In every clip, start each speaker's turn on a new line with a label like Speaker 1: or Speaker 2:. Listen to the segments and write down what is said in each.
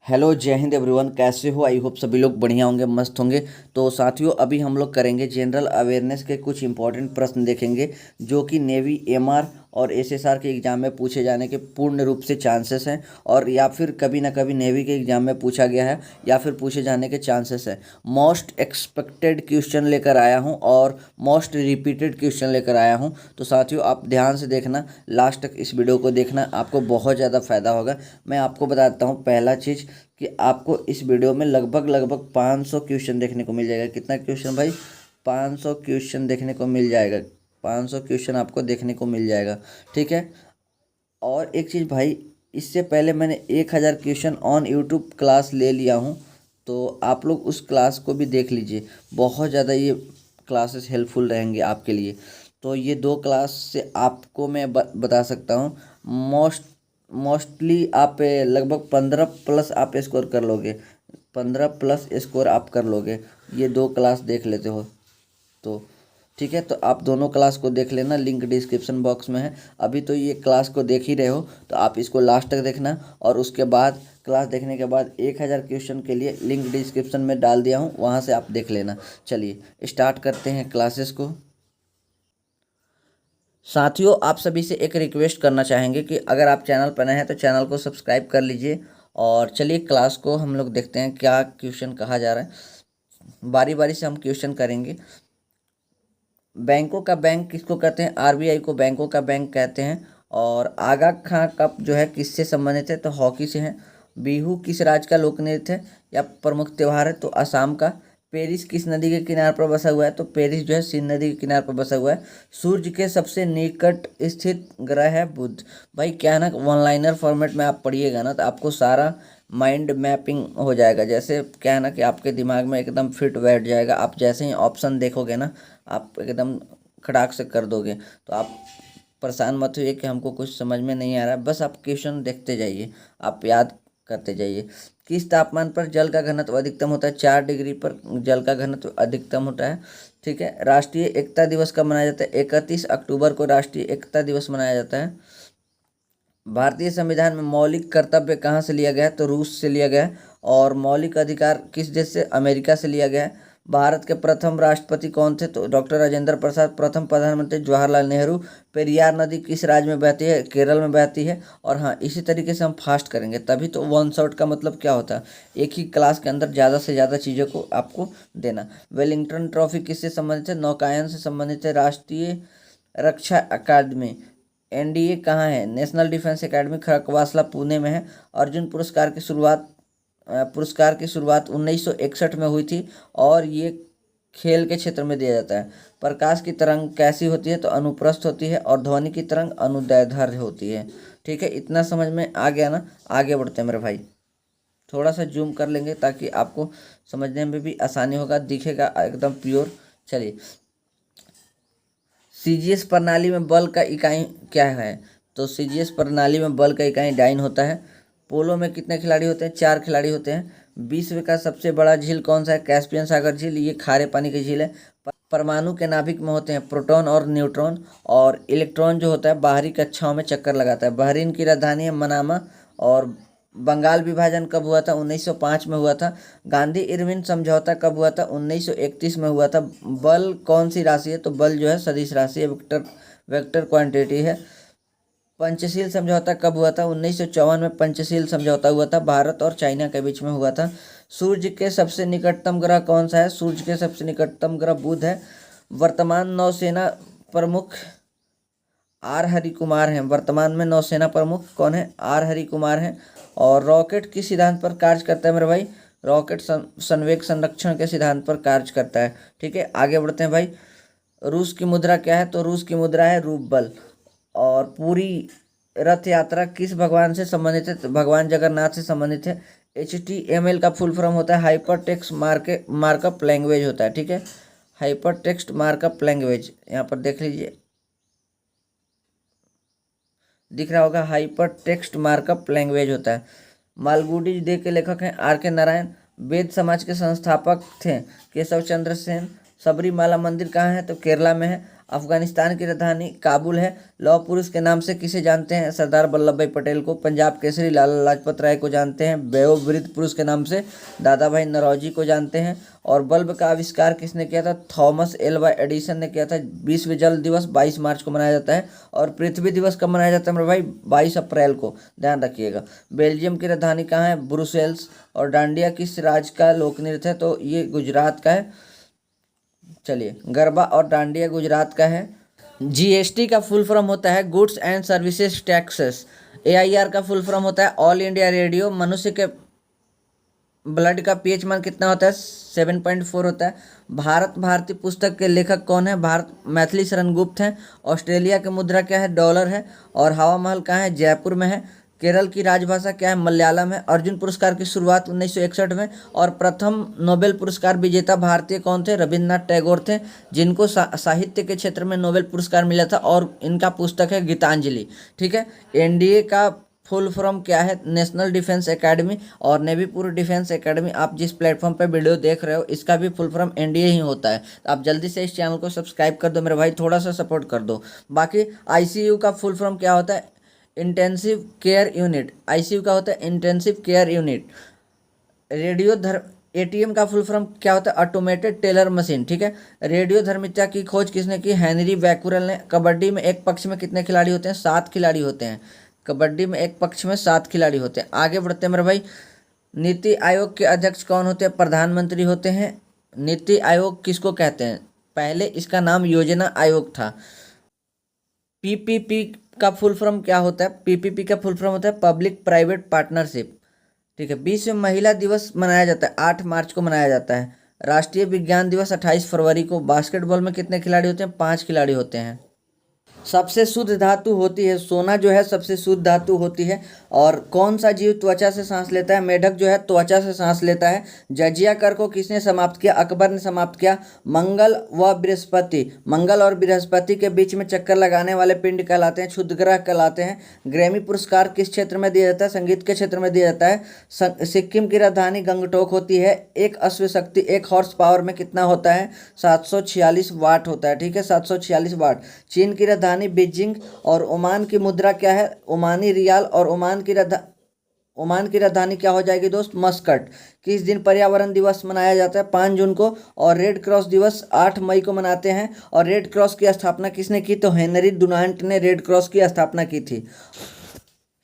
Speaker 1: Hello जय Hind everyone, कैसे हो? आई होप सभी लोग बढ़िया होंगे, मस्त होंगे। तो साथियों, अभी हम लोग करेंगे जनरल अवेयरनेस के कुछ इंपॉर्टेंट प्रश्न देखेंगे जो कि नेवी एमआर और एसएसआर के एग्ज़ाम में पूछे जाने के पूर्ण रूप से चांसेस हैं, और या फिर कभी ना कभी नेवी के एग्ज़ाम में पूछा गया है या फिर पूछे जाने के चांसेस हैं। मोस्ट एक्सपेक्टेड क्वेश्चन लेकर आया हूं और मोस्ट रिपीटेड क्वेश्चन लेकर आया हूं। तो साथियों, आप ध्यान से देखना, लास्ट तक इस वीडियो को देखना, आपको बहुत ज़्यादा फ़ायदा होगा। मैं आपको बताता हूँ पहला चीज़ कि आपको इस वीडियो में लगभग 500 क्वेश्चन देखने को मिल जाएगा। कितना क्वेश्चन भाई? 500 क्वेश्चन देखने को मिल जाएगा। 500 क्वेश्चन आपको देखने को मिल जाएगा, ठीक है। और एक चीज़ भाई, इससे पहले मैंने 1000 क्वेश्चन ऑन यूट्यूब क्लास ले लिया हूँ, तो आप लोग उस क्लास को भी देख लीजिए। बहुत ज़्यादा ये क्लासेस हेल्पफुल रहेंगे आपके लिए। तो ये 2 क्लास से आपको मैं बता सकता हूँ, मोस्टली आप लगभग 15 प्लस आप स्कोर कर लोगे। 15 प्लस स्कोर आप कर लोगे, ये 2 क्लास देख लेते हो तो। ठीक है, तो आप दोनों क्लास को देख लेना, लिंक डिस्क्रिप्शन बॉक्स में है। अभी तो ये क्लास को देख ही रहे हो, तो आप इसको लास्ट तक देखना, और उसके बाद क्लास देखने के बाद 1000 क्वेश्चन के लिए लिंक डिस्क्रिप्शन में डाल दिया हूँ, वहाँ से आप देख लेना। चलिए स्टार्ट करते हैं क्लासेस को। साथियों, आप सभी से एक रिक्वेस्ट करना चाहेंगे कि अगर आप चैनल पर नए हैं तो चैनल को सब्सक्राइब कर लीजिए। और चलिए क्लास को हम लोग देखते हैं क्या क्वेश्चन कहा जा रहा है। बारी बारी से हम क्वेश्चन करेंगे। बैंकों का बैंक किसको कहते हैं? आरबीआई को बैंकों का बैंक कहते हैं। और आगा खां कप जो है किससे संबंधित है? तो हॉकी से है। बिहू किस राज्य का लोक नृत्य है या प्रमुख त्यौहार है? तो असम का। पेरिस किस नदी के किनारे पर बसा हुआ है? तो पेरिस जो है सिंध नदी के किनारे पर बसा हुआ है। सूर्य के सबसे निकट स्थित ग्रह है बुध। भाई क्या है ना, वन लाइनर फॉर्मेट में आप पढ़िएगा ना तो आपको सारा माइंड मैपिंग हो जाएगा। जैसे क्या है ना कि आपके दिमाग में एकदम फिट बैठ जाएगा। आप जैसे ही ऑप्शन देखोगे ना, आप एकदम खड़ाक से कर दोगे। तो आप परेशान मत होइए कि हमको कुछ समझ में नहीं आ रहा है, बस आप क्वेश्चन देखते जाइए, आप याद करते जाइए। किस तापमान पर जल का घनत्व अधिकतम होता है? 4 डिग्री पर जल का घनत्व अधिकतम होता है, ठीक है। राष्ट्रीय एकता दिवस कब मनाया जाता है? 31 अक्टूबर को राष्ट्रीय एकता दिवस मनाया जाता है। भारतीय संविधान में मौलिक कर्तव्य कहाँ से लिया गया है? तो रूस से लिया गया है। और मौलिक अधिकार किस देश से? अमेरिका से लिया गया है। भारत के प्रथम राष्ट्रपति कौन थे? तो डॉक्टर राजेंद्र प्रसाद। प्रथम प्रधानमंत्री जवाहरलाल नेहरू। पेरियार नदी किस राज्य में बहती है? केरल में बहती है। और हाँ, इसी तरीके से हम फास्ट करेंगे, तभी तो वन शॉट का मतलब क्या होता है, एक ही क्लास के अंदर ज़्यादा से ज़्यादा चीज़ों को आपको देना। वेलिंगटन ट्रॉफी किससे संबंधित है? नौकायन से संबंधित है। राष्ट्रीय रक्षा अकादमी एनडीए कहाँ है? National defence academy Khadakwasla Pune में है। अर्जुन पुरस्कार की शुरुआत 1961 में हुई थी, और ये खेल के क्षेत्र में दिया जाता है। प्रकाश की तरंग कैसी होती है? तो अनुप्रस्थ होती है। और ध्वनि की तरंग अनुदैर्ध्य होती है, ठीक है। इतना समझ में आ गया ना? आगे बढ़ते हैं मेरे भाई। थोड़ा सा जूम कर लेंगे ताकि आपको समझने में भी आसानी होगा, दिखेगा एकदम प्योर। चलिए, सीजीएस प्रणाली में बल का इकाई क्या है? तो सीजीएस प्रणाली में बल का इकाई डाइन होता है। पोलो में कितने खिलाड़ी होते हैं? 4 खिलाड़ी होते हैं। विश्व का सबसे बड़ा झील कौन सा है? कैस्पियन सागर झील, ये खारे पानी की झील है। परमाणु के नाभिक में होते हैं प्रोटॉन और न्यूट्रॉन। और इलेक्ट्रॉन जो होता है बाहरी कक्षाओं में चक्कर लगाता है। बहरीन की राजधानी है मनामा। और बंगाल विभाजन कब हुआ था? 1905 में हुआ था। गांधी इरविन समझौता कब हुआ था? 1931 में हुआ था। बल कौन सी राशि है? तो बल जो है सदिश राशि है, वेक्टर क्वांटिटी है। पंचशील समझौता कब हुआ था? 1954 में पंचशील समझौता हुआ था, भारत और चाइना के बीच में हुआ था। सूर्य के सबसे निकटतम ग्रह कौन सा है? सूर्य के सबसे निकटतम ग्रह बुध है। वर्तमान नौसेना प्रमुख आर हरि कुमार हैं। वर्तमान में नौसेना प्रमुख कौन है? आर हरि कुमार हैं। और रॉकेट किस सिद्धांत पर कार्य करता है मेरे भाई? रॉकेट संवेग संरक्षण के सिद्धांत पर कार्य करता है, ठीक है। आगे बढ़ते हैं भाई। रूस की मुद्रा क्या है? तो रूस की मुद्रा है रूबल। और पूरी रथ यात्रा किस भगवान से संबंधित है? तो भगवान जगन्नाथ से संबंधित है। HTML का फुल फॉर्म होता है हाइपर टेक्स्ट मार्कअप लैंग्वेज होता है, ठीक है। हाइपर टेक्स्ट मार्कअप लैंग्वेज, यहाँ पर देख लीजिए, दिख रहा होगा, हाइपर टेक्स्ट मार्कअप लैंग्वेज होता है। मालगुडी डे के लेखक हैं RK नारायण। वेद समाज के संस्थापक थे केशव चंद्र सेन। सबरीमाला मंदिर कहाँ है? तो केरला में है। अफगानिस्तान की राजधानी काबुल है। लौह पुरुष के नाम से किसे जानते हैं? सरदार वल्लभ भाई पटेल को। पंजाब केसरी लाला लाजपत राय को जानते हैं। वयोवृद्ध पुरुष के नाम से दादा भाई नौरोजी को जानते हैं। और बल्ब का आविष्कार किसने किया था? थॉमस एल्वा एडिसन ने किया था। विश्व जल दिवस 22 मार्च को मनाया जाता है। और पृथ्वी दिवस कब मनाया जाता है मेरे भाई? 22 अप्रैल को, ध्यान रखिएगा। बेल्जियम की राजधानी कहाँ है? ब्रुसेल्स। और डांडिया किस राज्य का लोक नृत्य है? तो ये गुजरात का है। चलिए, गरबा और डांडिया गुजरात का है। जीएसटी का फुल फॉर्म होता है goods and services taxes. AIR का फुल फॉर्म होता है ऑल इंडिया रेडियो। मनुष्य के ब्लड का पीएच मान कितना होता है? 7.4 होता है। भारत भारती पुस्तक के लेखक कौन है? भारत मैथिली शरण गुप्त हैं। ऑस्ट्रेलिया की मुद्रा क्या है? डॉलर है। और हवा महल कहाँ है? जयपुर में है। केरल की राजभाषा क्या है? मलयालम है। अर्जुन पुरस्कार की शुरुआत 1961 में। और प्रथम नोबेल पुरस्कार विजेता भारतीय कौन थे? रविन्द्रनाथ टैगोर थे, जिनको साहित्य के क्षेत्र में नोबेल पुरस्कार मिला था। और इनका पुस्तक है गीतांजलि। ठीक है। एनडीए का फुल फॉर्म क्या है? National defence academy. और नेवी पूर्व डिफेंस एकेडमी, आप जिस प्लेटफॉर्म पे वीडियो देख रहे हो, इसका भी फुल फॉर्म एनडीए ही होता है। तो आप जल्दी से इस चैनल को सब्सक्राइब कर दो मेरे भाई, थोड़ा सा सपोर्ट कर दो। बाकी आईसीयू का फुल फॉर्म क्या होता है? Intensive care unit. आईसीयू का होता है इंटेंसिव केयर यूनिट। एटीएम का फुल फॉर्म क्या होता है? Automated teller machine. ठीक है। रेडियो धर्मिता की खोज किसने की? हेनरी बैकुरल ने। कबड्डी में एक पक्ष में कितने खिलाड़ी होते हैं? 7 खिलाड़ी होते हैं। कबड्डी में एक पक्ष में 7 खिलाड़ी होते हैं। आगे बढ़ते हैं मेरे भाई। नीति आयोग के अध्यक्ष कौन होते हैं? प्रधानमंत्री होते हैं। नीति आयोग किसको कहते हैं? पहले इसका नाम योजना आयोग था। पीपीपी का फुल फॉर्म क्या होता है? पीपीपी का फुल फॉर्म होता है पब्लिक प्राइवेट पार्टनरशिप। ठीक है। विश्व महिला दिवस मनाया जाता है 8 मार्च को मनाया जाता है। राष्ट्रीय विज्ञान दिवस 28 फरवरी को। बास्केटबॉल में कितने खिलाड़ी होते हैं? 5 खिलाड़ी होते हैं। सबसे शुद्ध धातु होती है सोना, जो है सबसे शुद्ध धातु होती है। और कौन सा जीव त्वचा से सांस लेता है? मेढक जो है त्वचा से सांस लेता है। जजिया कर को किसने समाप्त किया? अकबर ने समाप्त किया। मंगल व बृहस्पति, मंगल और बृहस्पति के बीच में चक्कर लगाने वाले पिंड कहलाते हैं, क्षुद्र ग्रह कहलाते हैं। ग्रैमी पुरस्कार किस क्षेत्र में दिया जाता है? संगीत के क्षेत्र में दिया जाता है। सिक्किम की राजधानी गंगटोक होती है। एक अश्व शक्ति 1 हॉर्स पावर में कितना होता है? 746 वाट होता है। ठीक है, 746 वाट। चीन की राजधानी बीजिंग। और ओमान की मुद्रा क्या है? ओमानी रियाल। और ओमान की राजधानी क्या हो जाएगी दोस्त? मस्कट। किस दिन पर्यावरण दिवस मनाया जाता है? 5 जून को। और रेड क्रॉस दिवस 8 मई को मनाते हैं। और रेड क्रॉस की स्थापना किसने की? तो हेनरी डुनांट ने रेड क्रॉस की स्थापना की थी।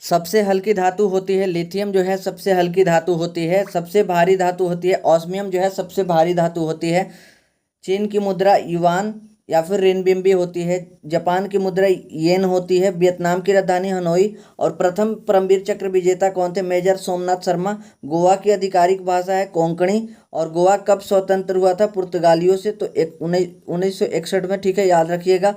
Speaker 1: सबसे हल्की धातु होती है लिथियम, जो है सबसे हल्की धातु होती है। सबसे भारी धातु होती है ऑस्मियम, जो है सबसे भारी धातु होती है। चीन की मुद्रा युआन या फिर रेनबिम्बी होती है। जापान की मुद्रा येन होती है। वियतनाम की राजधानी हनोई। और प्रथम परमवीर चक्र विजेता कौन थे? मेजर सोमनाथ शर्मा। गोवा की आधिकारिक भाषा है कोंकणी। और गोवा कब स्वतंत्र हुआ था पुर्तगालियों से? तो 1961 में। ठीक है, याद रखिएगा।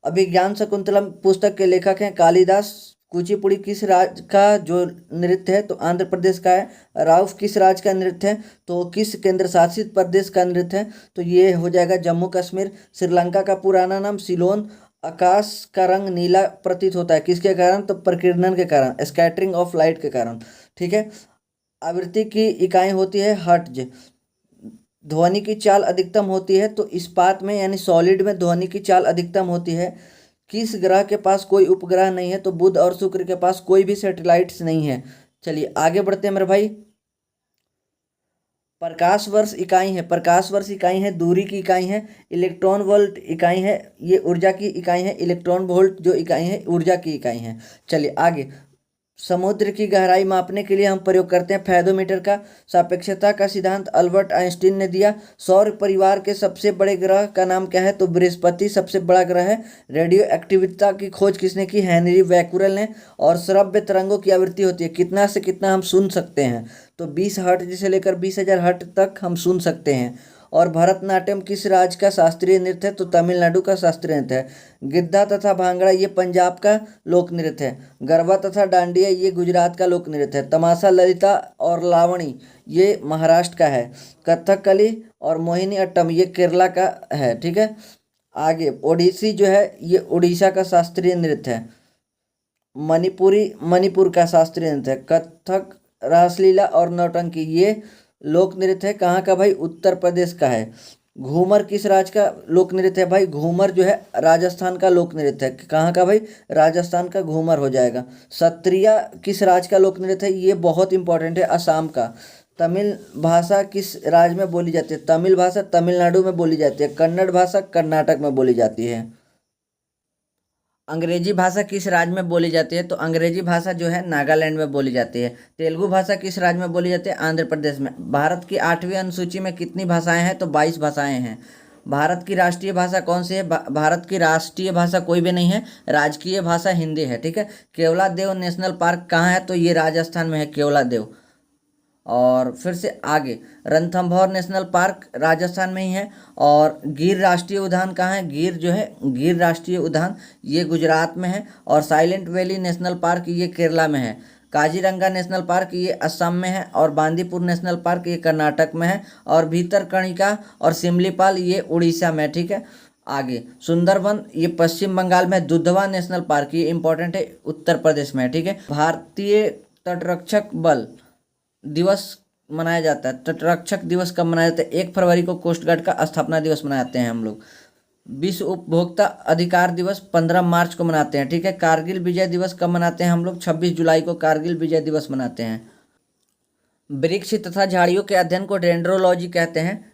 Speaker 1: अभिज्ञान शकुंतलम पुस्तक के लेखक हैं कालिदास। कुचिपुड़ी किस राज्य का जो नृत्य है? तो आंध्र प्रदेश का है। राउफ किस राज्य का नृत्य है? तो किस केंद्र शासित प्रदेश का नृत्य है? तो ये हो जाएगा जम्मू कश्मीर। श्रीलंका का पुराना नाम सिलोन। आकाश का रंग नीला प्रतीत होता है किसके कारण? तो प्रकीर्णन के कारण, स्कैटरिंग ऑफ लाइट के कारण। ठीक है। आवृत्ति की इकाई होती है हर्ट्ज। ध्वनि की चाल अधिकतम होती है तो इस्पात में यानी सॉलिड में ध्वनि की चाल अधिकतम होती है। किस ग्रह के पास कोई उपग्रह नहीं है? तो बुध और शुक्र के पास कोई भी सैटेलाइट्स नहीं है। चलिए आगे बढ़ते हैं मेरे भाई। प्रकाश वर्ष इकाई है, प्रकाश वर्ष इकाई है, दूरी की इकाई है। इलेक्ट्रॉन वोल्ट इकाई है, ये ऊर्जा की इकाई है। इलेक्ट्रॉन वोल्ट जो इकाई है ऊर्जा की इकाई है। चलिए आगे। समुद्र की गहराई मापने के लिए हम प्रयोग करते हैं फेदोमीटर का। सापेक्षता का सिद्धांत अल्बर्ट आइंस्टीन ने दिया। सौर परिवार के सबसे बड़े ग्रह का नाम क्या है? तो बृहस्पति सबसे बड़ा ग्रह है। रेडियो एक्टिविटी की खोज किसने की? हेनरी बैकुरल ने। और श्रव्य तरंगों की आवृत्ति होती है कितना से कितना हम सुन सकते हैं? तो 20 हर्ट्ज से लेकर 20,000 हर्ट्ज तक हम सुन सकते हैं। और भरतनाट्यम किस राज्य का शास्त्रीय नृत्य है? तो तमिलनाडु का शास्त्रीय नृत्य है। गिद्धा तथा भांगड़ा ये पंजाब का लोक नृत्य है। गरबा तथा डांडिया ये गुजरात का लोक नृत्य है। तमाशा, ललिता और लावणी ये महाराष्ट्र का है। कथकली और मोहिनी अट्टम ये केरला का है। ठीक है। आगे ओडिसी जो है ये उड़ीसा का शास्त्रीय नृत्य है। मणिपुरी मणिपुर का शास्त्रीय नृत्य है। कथक, रासलीला और नौटंकी ये लोक नृत्य है कहाँ का भाई? उत्तर प्रदेश का है। घूमर किस राज्य का लोक नृत्य है भाई? घूमर जो है राजस्थान का लोक नृत्य है। कहाँ का भाई? राजस्थान का घूमर हो जाएगा। सत्रिया किस राज्य का लोक नृत्य है? ये बहुत इंपॉर्टेंट है, असम का। तमिल भाषा किस राज्य में बोली जाती है? तमिल भाषा तमिलनाडु में बोली जाती है। कन्नड़ भाषा कर्नाटक में बोली जाती है। अंग्रेजी भाषा किस राज्य में बोली जाती है? तो अंग्रेजी भाषा जो है नागालैंड में बोली जाती है। तेलुगु भाषा किस राज्य में बोली जाती है? आंध्र प्रदेश में। भारत की 8वीं अनुसूची में कितनी भाषाएं हैं? तो 22 भाषाएं हैं। भारत की राष्ट्रीय भाषा कौन सी है? भारत की राष्ट्रीय भाषा कोई भी नहीं है, राजकीय भाषा हिंदी है, ठीक है। केवलादेव नेशनल पार्क कहाँ है? तो ये राजस्थान में है, केवलादेव। और फिर से आगे, रणथंभौर नेशनल पार्क राजस्थान में ही है। और गिर राष्ट्रीय उद्यान कहाँ है? गिर जो है, गिर राष्ट्रीय उद्यान ये गुजरात में है। और साइलेंट वैली नेशनल पार्क ये केरला में है। काजीरंगा नेशनल पार्क ये असम में है। और बांदीपुर नेशनल पार्क ये कर्नाटक में है। और भीतरकनिका और सिमलीपाल ये उड़ीसा में, ठीक है। आगे, सुंदरबन ये पश्चिम बंगाल में। दुधवा नेशनल पार्क ये इंपॉर्टेंट है, उत्तर प्रदेश में है, ठीक है। भारतीय तटरक्षक बल दिवस मनाया जाता है। तटरक्षक दिवस कब मनाया जाता है? 1 फरवरी को कोस्ट गार्ड का स्थापना दिवस मनाते हैं हम लोग। विश्व उपभोक्ता अधिकार दिवस 15 मार्च को मनाते हैं, ठीक है। कारगिल विजय दिवस कब मनाते हैं हम लोग? 26 जुलाई को कारगिल विजय दिवस मनाते हैं। वृक्ष तथा झाड़ियों के अध्ययन को डेंड्रोलॉजी कहते हैं।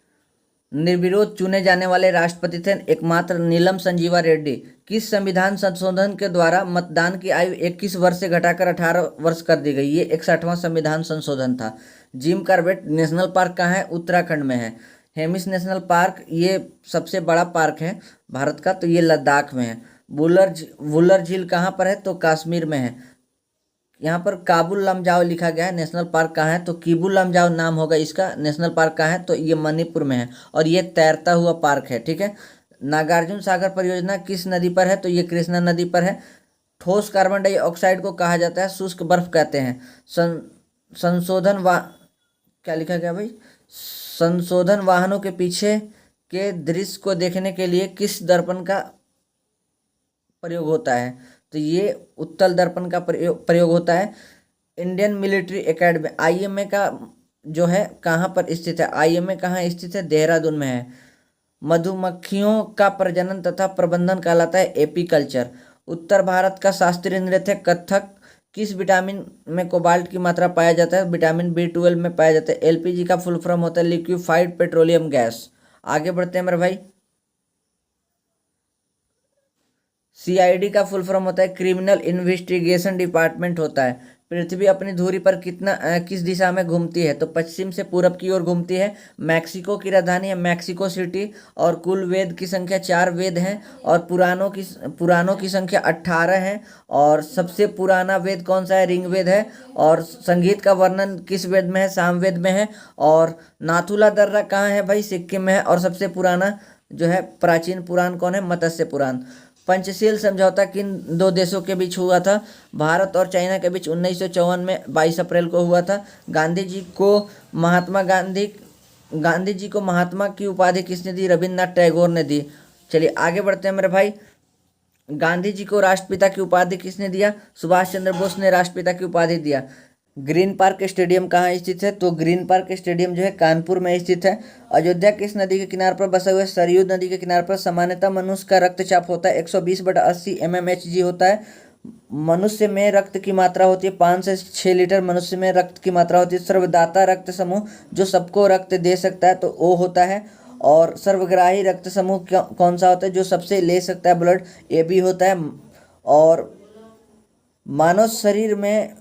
Speaker 1: निर्विरोध चुने जाने वाले राष्ट्रपति थे एकमात्र नीलम संजीवा रेड्डी। किस संविधान संशोधन के द्वारा मतदान की आयु 21 वर्ष से घटाकर 18 वर्ष कर दी गई? ये 61वां संविधान संशोधन था। जिम कॉर्बेट नेशनल पार्क कहाँ है? उत्तराखंड में है। हेमिस नेशनल पार्क ये सबसे बड़ा पार्क है भारत का, तो ये लद्दाख में है। वुलर झील कहाँ पर है? तो कश्मीर में है। यहाँ पर काबुल लमजाओ लिखा गया है। नेशनल पार्क कहाँ है? तो कीबुल लमजाओ नाम होगा इसका। नेशनल पार्क कहाँ है? तो ये मणिपुर में है। और ये तैरता हुआ पार्क है, ठीक है। नागार्जुन सागर परियोजना किस नदी पर है? तो ये कृष्णा नदी पर है। ठोस कार्बन डाइऑक्साइड को कहा जाता है शुष्क बर्फ कहते हैं। संशोधन क्या लिखा गया भाई? संशोधन वाहनों के पीछे के दृश्य को देखने के लिए किस दर्पण का प्रयोग होता है? तो ये उत्तल दर्पण का प्रयोग होता है। इंडियन मिलिट्री एकेडमी IMA का जो है कहाँ पर स्थित है? IMA कहाँ स्थित है? देहरादून में है। मधुमक्खियों का प्रजनन तथा प्रबंधन कहलाता है एपीकल्चर। उत्तर भारत का शास्त्रीय नृत्य कथक। किस विटामिन में कोबाल्ट की मात्रा पाया जाता है? विटामिन B12 में पाया जाता है। LPG का फुल फॉर्म होता है लिक्विफाइड पेट्रोलियम गैस। आगे बढ़ते हैं मेरे भाई। CID का फुल फॉर्म होता है क्रिमिनल इन्वेस्टिगेशन डिपार्टमेंट होता है। पृथ्वी अपनी धुरी पर किस दिशा में घूमती है? तो पश्चिम से पूरब की ओर घूमती है। मैक्सिको की राजधानी है मैक्सिको सिटी। और कुल वेद की संख्या 4 वेद हैं। और पुराणों की संख्या 18 है। और सबसे पुराना वेद कौन सा है? ऋग्वेद है। और संगीत का वर्णन किस वेद में है? सामवेद में है। और नाथुला दर्रा कहाँ है भाई? सिक्किम में है। और सबसे पुराना जो है प्राचीन पुराण कौन है? मत्स्य पुराण। पंचशील समझौता किन 2 देशों के बीच हुआ था? भारत और चाइना के बीच 1954 में 22 अप्रैल को हुआ था। गांधी जी को महात्मा की उपाधि किसने दी? रविन्द्रनाथ टैगोर ने दी। चलिए आगे बढ़ते हैं मेरे भाई। गांधी जी को राष्ट्रपिता की उपाधि किसने दिया? सुभाष चंद्र बोस ने राष्ट्रपिता की उपाधि दिया। ग्रीन पार्क स्टेडियम कहाँ स्थित है? तो ग्रीन पार्क स्टेडियम जो है कानपुर में स्थित है। अयोध्या किस नदी के किनारे पर बसा हुआ है? सरयू नदी के किनारे पर। सामान्यतः मनुष्य का रक्तचाप होता है 120/80 mmHg होता है। मनुष्य में रक्त की मात्रा होती है 5 से 6 लीटर मनुष्य में रक्त की मात्रा होती है। सर्वदाता रक्त समूह जो सबको रक्त दे सकता है तो O होता है। और सर्वग्राही रक्त समूह कौन सा होता है? जो सबसे ले सकता है ब्लड, AB होता है। और मानव शरीर में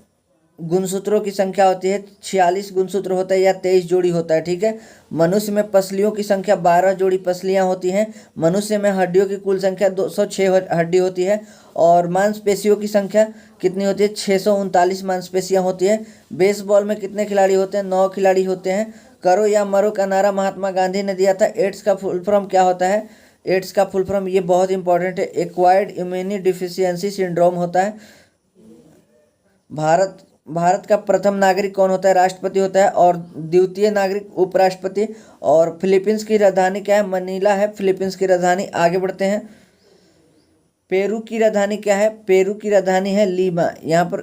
Speaker 1: गुणसूत्रों की संख्या होती है 46 गुणसूत्र होता है या 23 जोड़ी होता है, ठीक है। मनुष्य में पसलियों की संख्या 12 जोड़ी पसलियां होती हैं। मनुष्य में हड्डियों की कुल संख्या 206 हड्डी होती है। और मांसपेशियों की संख्या कितनी होती है? 639 मांसपेशियां होती है। बेसबॉल में कितने खिलाड़ी होते हैं? 9 खिलाड़ी होते हैं। करो या मरो का नारा महात्मा गांधी ने दिया था। एड्स का फुल फॉर्म क्या होता है? एड्स का फुल फॉर्म ये बहुत इंपॉर्टेंट है, एक्वायर्ड इम्यूनी डिफिशियंसी सिंड्रोम होता है। भारत का प्रथम नागरिक कौन होता है? राष्ट्रपति होता है। और द्वितीय नागरिक उपराष्ट्रपति। और फिलीपींस की राजधानी क्या है? मनीला है फिलीपींस की राजधानी। आगे बढ़ते हैं। पेरू की राजधानी क्या है? पेरू की राजधानी है लीमा। यहाँ पर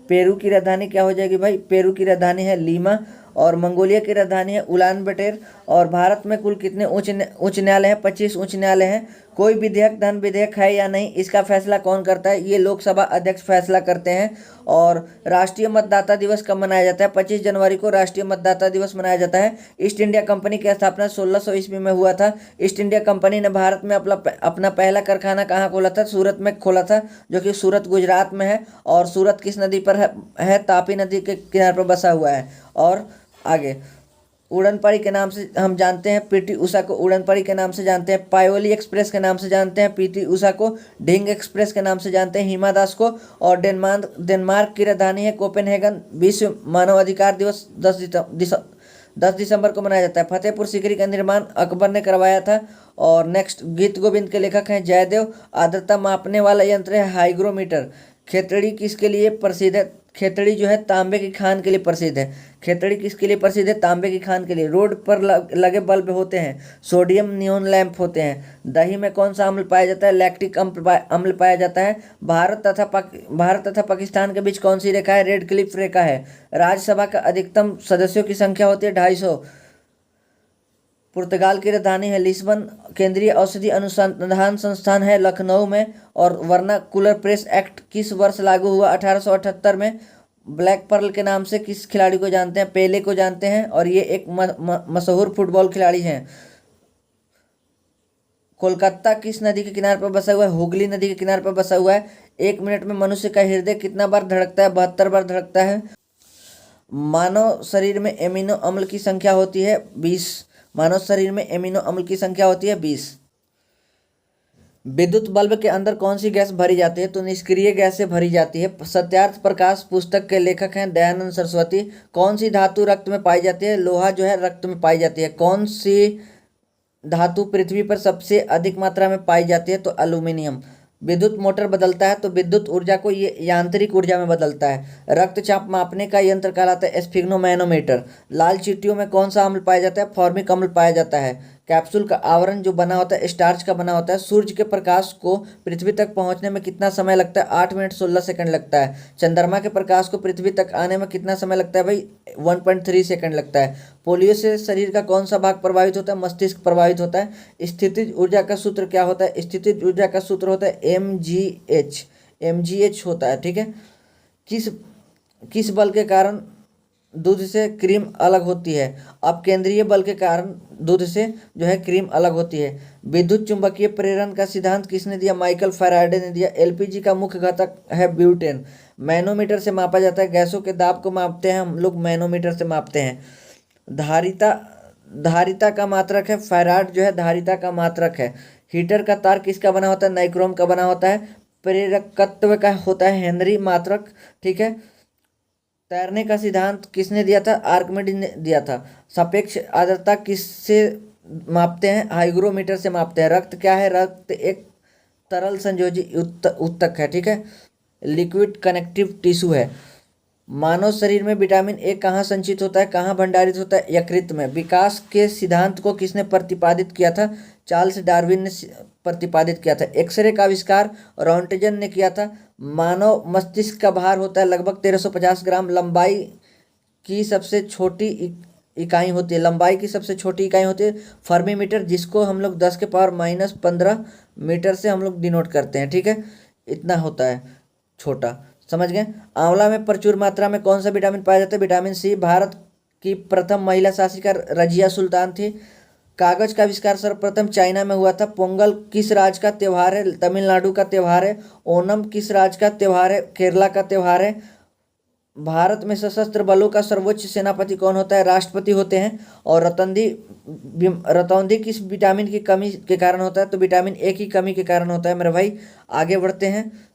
Speaker 1: पेरू की राजधानी क्या हो जाएगी भाई? पेरू की राजधानी है लीमा। और मंगोलिया की राजधानी है उलान बटर। और भारत में कुल कितने उच्च न्यायालय हैं? 25 उच्च न्यायालय हैं। कोई विधेयक धन विधेयक है या नहीं, इसका फैसला कौन करता है? ये लोकसभा अध्यक्ष फैसला करते हैं। और राष्ट्रीय मतदाता दिवस कब मनाया जाता है? 25 जनवरी को राष्ट्रीय मतदाता दिवस मनाया जाता है। ईस्ट इंडिया कंपनी की स्थापना 1600 ईस्वी में हुआ था। ईस्ट इंडिया कंपनी ने भारत में अपना पहला कारखाना कहाँ खोला था? सूरत में खोला था, जो कि सूरत गुजरात में है। और सूरत किस नदी पर है? तापी नदी के किनारे पर बसा हुआ है। और आगे उड़न परी के नाम से हम जानते हैं पीटी उषा को, उड़न परी के नाम से जानते हैं। पायोली एक्सप्रेस के नाम से जानते हैं पीटी उषा को। ढिंग एक्सप्रेस के नाम से जानते हैं हिमा दास को। और डेनमार्क की राजधानी है कोपेनहेगन। विश्व मानव अधिकार दिवस 10 दिसंबर को मनाया जाता है। फतेहपुर सीकरी का निर्माण अकबर ने करवाया था। और नेक्स्ट, गीत गोविंद के लेखक हैं जयदेव। आर्द्रता मापने वाला यंत्र है हाइग्रोमीटर। खेतड़ी किसके लिए प्रसिद्ध है? खेतड़ी जो है तांबे की खान के लिए प्रसिद्ध है। खेतड़ी किसके लिए प्रसिद्ध है? तांबे की खान के लिए। रोड पर लगे बल्ब होते हैं सोडियम नियोन लैंप होते हैं। दही में कौन सा अम्ल पाया जाता है? लैक्टिक अम्ल पाया जाता है। भारत तथा पाकिस्तान के बीच कौन सी रेखा है? रेड क्लिफ रेखा है। राज्यसभा का अधिकतम सदस्यों की संख्या होती है 250। पुर्तगाल की राजधानी है लिस्बन। केंद्रीय औषधि अनुसंधान संस्थान है लखनऊ में। और वर्नाकुलर प्रेस एक्ट किस वर्ष लागू हुआ? 1878 में। ब्लैक पर्ल के नाम से किस खिलाड़ी को जानते हैं? पेले को जानते हैं। और ये एक मशहूर फुटबॉल खिलाड़ी हैं। कोलकाता किस नदी के किनारे पर बसा हुआ है? हुगली नदी के किनारे पर बसा हुआ है। 1 मिनट में मनुष्य का हृदय कितना बार धड़कता है? 72 बार धड़कता है। मानव शरीर में एमिनो अम्ल की संख्या होती है 20। मानव शरीर में एमिनो अम्ल की संख्या होती है 20। विद्युत बल्ब के अंदर कौन सी गैस भरी जाती है? तो निष्क्रिय गैस से भरी जाती है। सत्यार्थ प्रकाश पुस्तक के लेखक हैं दयानंद सरस्वती। कौन सी धातु रक्त में पाई जाती है? लोहा जो है रक्त में पाई जाती है। कौन सी धातु पृथ्वी पर सबसे अधिक मात्रा में पाई जाती है? तो एल्यूमिनियम। विद्युत मोटर बदलता है तो विद्युत ऊर्जा को ये यांत्रिक ऊर्जा में बदलता है। रक्तचाप मापने का यंत्र कहलाता है स्फिग्नोमैनोमीटर। लाल चींटियों में कौन सा अम्ल पाया जाता है? फॉर्मिक अम्ल पाया जाता है। कैप्सूल का आवरण जो बना होता है स्टार्च का बना होता है। सूर्य के प्रकाश को पृथ्वी तक पहुंचने में कितना समय लगता है? 8 मिनट 16 सेकंड लगता है। चंद्रमा के प्रकाश को पृथ्वी तक आने में कितना समय लगता है भाई? 1.3 सेकंड लगता है। पोलियो से शरीर का कौन सा भाग प्रभावित होता है? मस्तिष्क प्रभावित होता है। स्थितिज ऊर्जा का सूत्र क्या होता है? स्थितिज ऊर्जा का सूत्र होता है mgh होता है। ठीक है। किस बल के कारण दूध से क्रीम अलग होती है? अब केंद्रीय बल के कारण दूध से जो है क्रीम अलग होती है। विद्युत चुंबकीय प्रेरण का सिद्धांत किसने दिया? माइकल फैराडे ने दिया। एलपीजी का मुख्य घटक है ब्यूटेन। मैनोमीटर से मापा जाता है। गैसों के दाब को मापते हैं हम लोग मैनोमीटर से मापते हैं। धारिता का मात्रक है फैराड जो है धारिता का मात्रक है। हीटर का तार किसका बना होता है? नाइक्रोम का बना होता है। प्रेरकत्व का होता है हेनरी मात्रक। ठीक है। तैरने का सिद्धांत किसने दिया था? आर्किमिडीज ने दिया था। सापेक्ष आर्द्रता किससे मापते हैं? हाइग्रोमीटर से मापते हैं। रक्त क्या है? रक्त एक तरल संयोजी ऊतक है। ठीक है। लिक्विड कनेक्टिव टिश्यू है। मानव शरीर में विटामिन ए कहाँ संचित होता है? कहाँ भंडारित होता है? यकृत में। विकास के सिद्धांत को किसने प्रतिपादित किया था? चार्ल्स डार्विन ने प्रतिपादित किया था। एक्सरे का आविष्कार रॉन्टजन ने किया था। मानव मस्तिष्क का भार होता है लगभग 1350 ग्राम। लंबाई की सबसे छोटी इकाई होती है फर्मी मीटर, जिसको हम लोग 10 के पावर -15 मीटर से हम लोग डिनोट करते हैं। ठीक है। इतना होता है छोटा, समझ गए। आंवला में प्रचुर मात्रा में कौन सा विटामिन पाया जाता है? Vitamin C. भारत की प्रथम महिला शासिका रजिया सुल्तान थी। कागज का आविष्कार सर्वप्रथम चाइना में हुआ था। पोंगल किस राज्य का त्यौहार है? तमिलनाडु का त्यौहार है। ओनम किस राज्य का त्यौहार है? केरला का त्यौहार है। भारत में सशस्त्र बलों का सर्वोच्च सेनापति कौन होता है? राष्ट्रपति होते हैं। और रतौंधी किस विटामिन की कमी के कारण होता है? तो विटामिन ए की कमी के कारण होता है मेरे भाई। आगे बढ़ते हैं।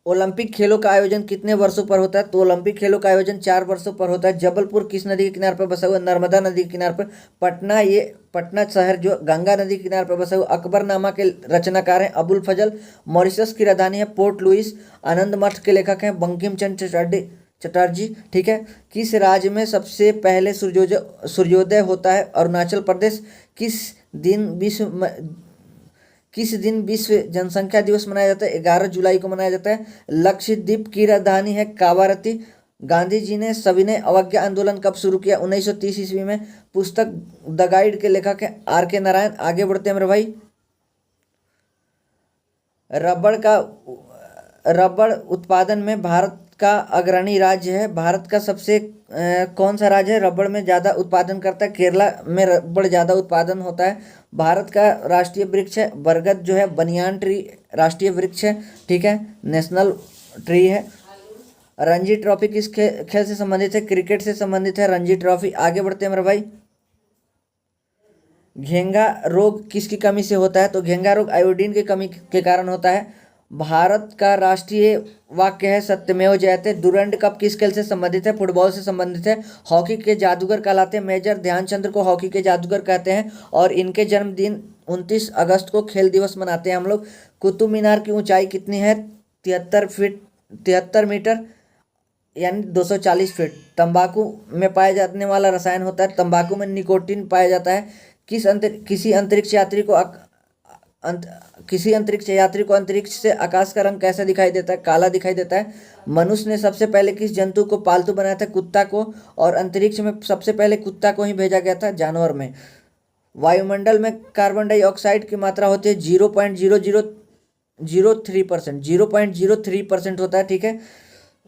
Speaker 1: ओलंपिक खेलों का आयोजन कितने वर्षों पर होता है? तो ओलंपिक खेलों का आयोजन 4 वर्षों पर होता है। जबलपुर किस नदी के किनारे पर बसा हुआ? नर्मदा नदी के किनारे पर। पटना शहर जो गंगा नदी के किनारे पर बसा हुआ। अकबरनामा के रचनाकार हैं अबुल फजल। मॉरिशस की राजधानी है पोर्ट लुइस। आनंद मठ के लेखक हैं बंकिम चंद्र चटर्जी। ठीक है। किस राज्य में सबसे पहले सूर्योदय होता है? अरुणाचल प्रदेश। किस दिन विश्व जनसंख्या दिवस मनाया जाता है? 11 जुलाई को मनाया जाता है। लक्षद्वीप की राजधानी है कावारती। गांधी जी ने सविनय अवज्ञा आंदोलन कब शुरू किया? 1930 ईस्वी में। पुस्तक द गाइड के लेखक हैं R.K. नारायण। आगे बढ़ते हैं मेरे भाई। रबड़ उत्पादन में भारत का अग्रणी राज्य है। भारत का सबसे कौन सा राज्य है रबड़ में ज़्यादा उत्पादन करता है? केरला में रबड़ ज़्यादा उत्पादन होता है। भारत का राष्ट्रीय वृक्ष है बरगद जो है, बनियान ट्री राष्ट्रीय वृक्ष है, ठीक है, नेशनल ट्री है। रणजी ट्रॉफी किस खेल से संबंधित है? क्रिकेट से संबंधित है रणजी ट्रॉफी। आगे बढ़ते हैं मेरे भाई। घेंघा रोग किसकी कमी से होता है? तो घेंघा रोग आयोडीन की कमी के कारण होता है। भारत का राष्ट्रीय वाक्य है सत्यमेव जयते। डुरंड कप किस खेल से संबंधित है? फुटबॉल से संबंधित है। हॉकी के जादूगर कहलाते हैं मेजर ध्यानचंद को हॉकी के जादूगर कहते हैं। और इनके जन्मदिन 29 अगस्त को खेल दिवस मनाते हैं हम लोग। कुतुब मीनार की ऊंचाई कितनी है? 73 मीटर यानी 240 फीट। तंबाकू में पाया जाने वाला रसायन होता है, तंबाकू में निकोटीन पाया जाता है। किसी अंतरिक्ष यात्री को अंतरिक्ष से आकाश का रंग कैसा दिखाई देता है? काला दिखाई देता है। मनुष्य ने सबसे पहले किस जंतु को पालतू बनाया था? कुत्ता को। और अंतरिक्ष में सबसे पहले कुत्ता को ही भेजा गया था जानवर में। वायुमंडल में कार्बन डाइऑक्साइड की मात्रा होती है 0.0003%, 0.03% होता है, ठीक है।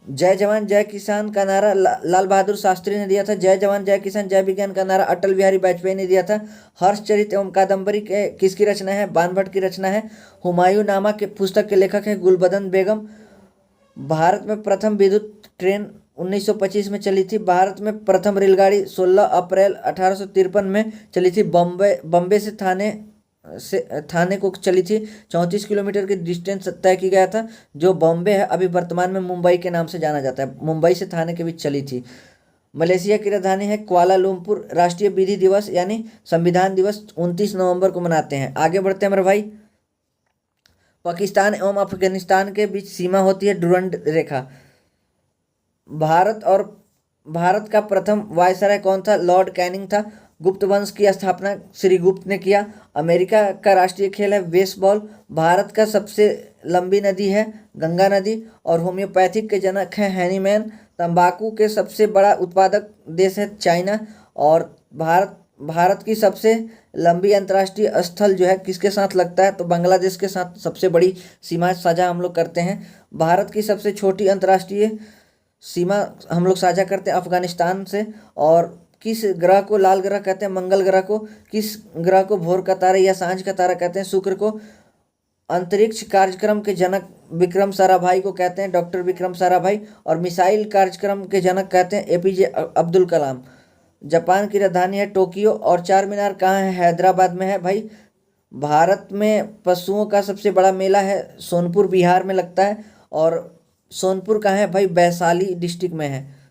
Speaker 1: जय जवान जय किसान का नारा लाल बहादुर शास्त्री ने दिया था। जय जवान जय किसान जय विज्ञान का नारा अटल बिहारी वाजपेयी ने दिया था। हर्षचरित एवं कादम्बरी के किसकी रचना है? बाणभट्ट की रचना है। हुमायूं नामा के पुस्तक के लेखक है गुलबदन बेगम। भारत में प्रथम विद्युत ट्रेन 1925 में चली थी। भारत में प्रथम रेलगाड़ी 16 अप्रैल 1853 में चली थी। बम्बे से थाने को चली थी। 34 किलोमीटर की डिस्टेंस तय की गया था। जो बॉम्बे है अभी वर्तमान में मुंबई के नाम से जाना जाता है। मुंबई से थाने के बीच चली थी। मलेशिया की राजधानी है कुआलालंपुर। राष्ट्रीय विधि दिवस यानी संविधान दिवस 29 नवंबर को मनाते हैं। आगे बढ़ते हैं मेरे भाई। पाकिस्तान एवं अफगानिस्तान के बीच सीमा होती है डुरंड रेखा। भारत का प्रथम वायसराय कौन था? लॉर्ड कैनिंग था। गुप्त वंश की स्थापना श्री गुप्त ने किया। अमेरिका का राष्ट्रीय खेल है बेसबॉल। भारत का सबसे लंबी नदी है गंगा नदी। और होम्योपैथिक के जनक हैं हैनीमैन। तंबाकू के सबसे बड़ा उत्पादक देश है चाइना। और भारत की सबसे लंबी अंतर्राष्ट्रीय स्थल जो है किसके साथ लगता है? तो बांग्लादेश के साथ सबसे बड़ी सीमा साझा हम लोग करते हैं। भारत की सबसे छोटी अंतर्राष्ट्रीय सीमा हम लोग साझा करते हैं अफगानिस्तान से। और किस ग्रह को लाल ग्रह कहते हैं? मंगल ग्रह को। किस ग्रह को भोर का तारा या सांझ का तारा कहते हैं? शुक्र को। अंतरिक्ष कार्यक्रम के जनक विक्रम साराभाई को कहते हैं डॉक्टर विक्रम साराभाई। और मिसाइल कार्यक्रम के जनक कहते हैं एपीजे अब्दुल कलाम। जापान की राजधानी है टोक्यो। और चार मीनार कहाँ है? हैदराबाद में है भाई। भारत में पशुओं का सबसे बड़ा मेला है सोनपुर बिहार में लगता है। और सोनपुर कहाँ है भाई? वैशाली डिस्ट्रिक्ट में है।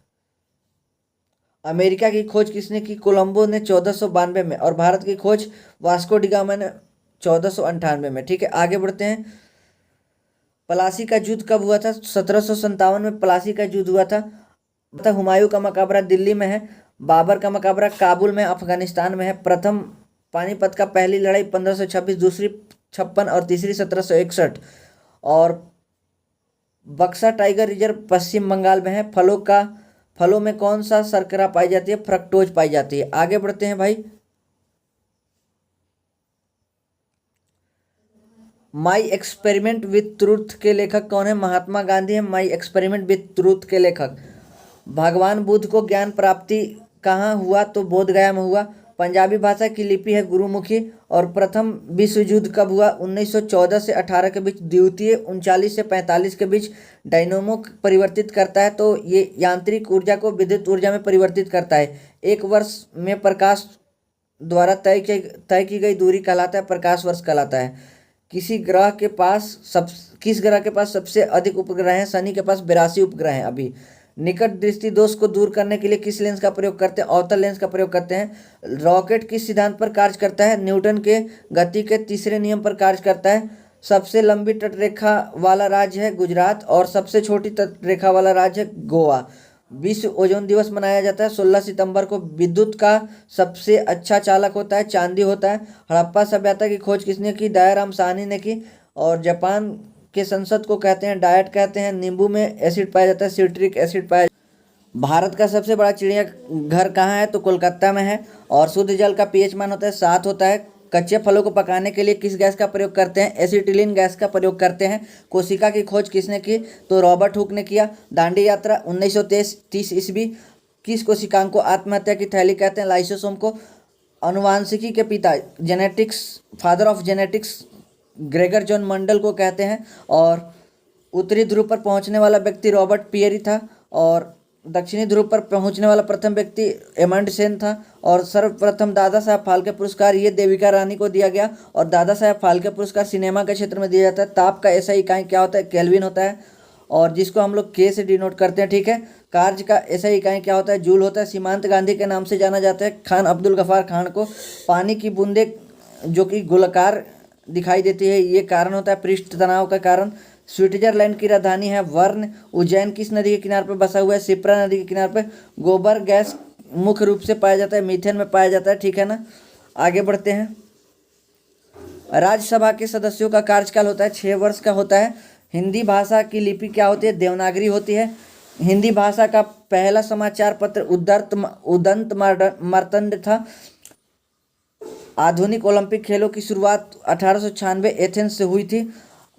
Speaker 1: अमेरिका की खोज किसने की? कोलंबो ने 1492 में। और भारत की खोज वास्को डिगामा ने 1498 में, ठीक है। आगे बढ़ते हैं। प्लासी का युद्ध कब हुआ था? 1757 में प्लासी का युद्ध हुआ था। हुमायूं का मकबरा दिल्ली में है। बाबर का मकबरा काबुल में अफगानिस्तान में है। प्रथम पानीपत का पहली लड़ाई 1526, दूसरी 56 और तीसरी 1761। और बक्सा टाइगर रिजर्व पश्चिम बंगाल में है। फलों में कौन सा शर्करा पाई जाती है? फ्रक्टोज पाई जाती है। आगे बढ़ते हैं भाई। माई एक्सपेरिमेंट विथ ट्रूथ के लेखक कौन है? महात्मा गांधी है माई एक्सपेरिमेंट विथ ट्रूथ के लेखक। भगवान बुद्ध को ज्ञान प्राप्ति कहाँ हुआ? तो बोधगया में हुआ। पंजाबी भाषा की लिपि है गुरुमुखी। और प्रथम विश्व युद्ध कब हुआ? 1914 से 18 के बीच। द्वितीय 39 से 45 के बीच। डायनोमो परिवर्तित करता है तो ये यांत्रिक ऊर्जा को विद्युत ऊर्जा में परिवर्तित करता है। एक वर्ष में प्रकाश द्वारा तय की गई दूरी कहलाता है प्रकाश वर्ष कहलाता है। किस ग्रह के पास सबसे अधिक उपग्रह हैं? शनि के पास 82 उपग्रह हैं अभी। निकट दृष्टि दोष को दूर करने के लिए किस लेंस का प्रयोग करते हैं? अवतल लेंस का प्रयोग करते हैं। रॉकेट किस सिद्धांत पर कार्य करता है? न्यूटन के गति के तीसरे नियम पर कार्य करता है। सबसे लंबी तटरेखा वाला राज्य है गुजरात। और सबसे छोटी तटरेखा वाला राज्य है गोवा। विश्व ओजोन दिवस मनाया जाता है 16 सितंबर को। विद्युत का सबसे अच्छा चालक होता है चांदी होता है। हड़प्पा सभ्यता की खोज किसने की? दयाराम साहनी ने की। और जापान के संसद को कहते हैं डायट कहते हैं। नींबू में एसिड पाया जाता है सिट्रिक एसिड पाया। भारत का सबसे बड़ा चिड़ियाघर कहाँ है? तो कोलकाता में है। और शुद्ध जल का पीएच मान होता है 7 होता है। कच्चे फलों को पकाने के लिए किस गैस का प्रयोग करते हैं? एसिटिलीन गैस का प्रयोग करते हैं। कोशिका की खोज किसने की? तो रॉबर्ट हुक ने किया। दांडी यात्रा 1930 ईस्वी। किस कोशिकांग को आत्महत्या की थैली कहते हैं? लाइसोसोम को। अनुवांशिकी के पिता, genetics, father of genetics, Gregor John Mendel को कहते हैं। और उत्तरी ध्रुव पर पहुंचने वाला व्यक्ति रॉबर्ट पियरी था। और दक्षिणी ध्रुव पर पहुंचने वाला प्रथम व्यक्ति एमंडसेन था। और सर्वप्रथम दादा साहब फाल्के पुरस्कार ये देविका रानी को दिया गया। और दादा साहब फाल्के पुरस्कार सिनेमा के क्षेत्र में दिया जाता है। ताप का ऐसा इकाई क्या होता है? केल्विन होता है, और जिसको हम लोग के से डिनोट करते हैं, ठीक है। कार्य का ऐसा इकाई क्या होता है? जूल होता है। सीमांत गांधी के नाम से जाना जाता है खान अब्दुल गफ्फार खान को। पानी की बूंदें जो कि गोलाकार दिखाई देती है, ये कारण होता है पृष्ठ तनाव का कारण। स्विट्जरलैंड की राजधानी है वर्न। उज्जैन किस नदी के किनारे पर बसा हुआ है? शिप्रा नदी के किनारे पर। गोबर गैस मुख्य रूप से पाया जाता है मीथेन में पाया जाता है, ठीक है ना। आगे बढ़ते हैं। राज्यसभा के सदस्यों का कार्यकाल होता है 6 वर्ष का होता है। हिंदी भाषा की लिपि क्या होती है? देवनागरी होती है। हिंदी भाषा का पहला समाचार पत्र उदंत मार्तंड था। आधुनिक ओलंपिक खेलों की शुरुआत 1896 एथेंस से हुई थी।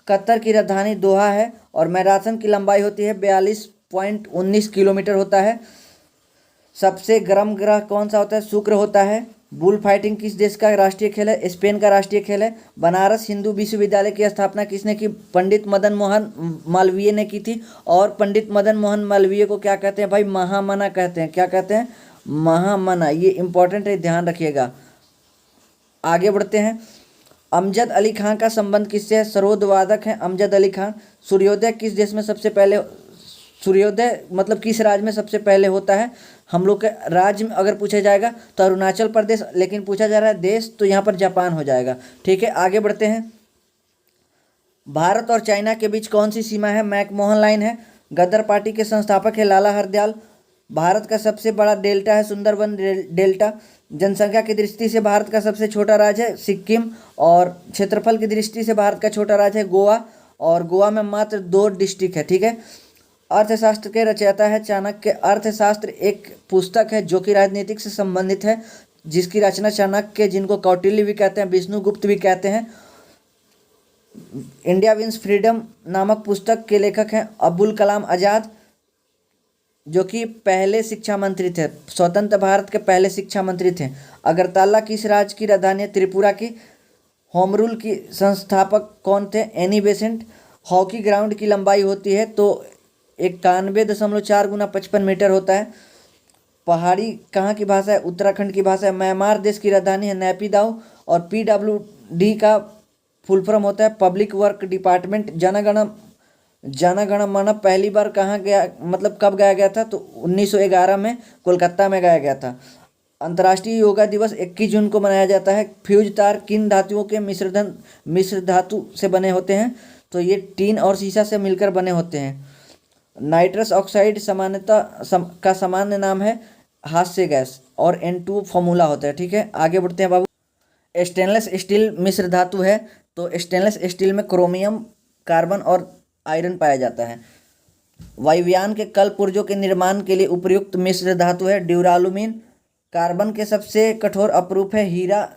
Speaker 1: कतर की राजधानी दोहा है। और मैराथन की लंबाई होती है 42.19 किलोमीटर होता है। सबसे गर्म ग्रह कौन सा होता है? शुक्र होता है। बुल फाइटिंग किस देश का राष्ट्रीय खेल है? स्पेन का राष्ट्रीय खेल है। बनारस हिंदू विश्वविद्यालय की स्थापना किसने की? पंडित मदन मोहन मालवीय ने की थी। और पंडित मदन मोहन मालवीय को क्या कहते हैं भाई? महामना कहते हैं। क्या कहते हैं? महामना। ये इंपॉर्टेंट है, ध्यान रखिएगा। आगे बढ़ते हैं। अमजद अली खान का संबंध किससे है? सरोद वादक हैं अमजद अली खान। सूर्योदय किस देश में सबसे पहले, सूर्योदय मतलब किस राज्य में सबसे पहले होता है? हम लोग के राज्य में अगर पूछा जाएगा तो अरुणाचल प्रदेश, लेकिन पूछा जा रहा है देश तो यहाँ पर जापान हो जाएगा, ठीक है। आगे बढ़ते हैं। भारत और चाइना के बीच कौन सी सीमा है? मैकमोहन लाइन है। गदर पार्टी के संस्थापक है लाला हरदयाल। भारत का सबसे बड़ा डेल्टा है सुंदरबन डेल्टा। जनसंख्या की दृष्टि से भारत का सबसे छोटा राज्य है सिक्किम। और क्षेत्रफल की दृष्टि से भारत का छोटा राज्य है गोवा। और गोवा में मात्र 2 डिस्ट्रिक्ट है, ठीक है। अर्थशास्त्र के रचयिता है चाणक्य। अर्थशास्त्र एक पुस्तक है जो कि राजनीतिक से संबंधित है, जिसकी रचना चाणक्य, जिनको कौटिल्य भी कहते हैं, विष्णुगुप्त भी कहते हैं। इंडिया विंस फ्रीडम नामक पुस्तक के लेखक हैं अबुल कलाम आज़ाद, जो कि पहले शिक्षा मंत्री थे, स्वतंत्र भारत के पहले शिक्षा मंत्री थे। अगरतला किस राज्य की राजधानी है? त्रिपुरा की। होम रूल की संस्थापक कौन थे? Annie Besant. हॉकी ग्राउंड की लंबाई होती है तो 91.4 गुना 55 मीटर होता है। पहाड़ी कहाँ की भाषा है? उत्तराखंड की भाषा है। म्यांमार देश की राजधानी है नैपीदाओ। और PWD का फुल फॉर्म होता है पब्लिक वर्क डिपार्टमेंट। जनगण मन पहली बार कहाँ गया, मतलब कब गाया गया था? तो 1911 में कोलकाता में गाया गया था। अंतर्राष्ट्रीय योगा दिवस 21 जून को मनाया जाता है। फ्यूज तार किन धातुओं के मिश्र धातु से बने होते हैं? तो ये टीन और सीसा से मिलकर बने होते हैं। नाइट्रस ऑक्साइड का सामान्य नाम है हास्य गैस। और N2 फॉर्मूला होता है, ठीक है। आगे बढ़ते हैं बाबू। स्टेनलेस स्टील मिश्र धातु है। तो स्टेनलेस स्टील में क्रोमियम, कार्बन और आयरन पाया जाता है। वायुयान के कल पुर्जों के निर्माण के लिए उपयुक्त मिश्र धातु है ड्यूरालुमीन। कार्बन के सबसे कठोर अपरूप है हीरा।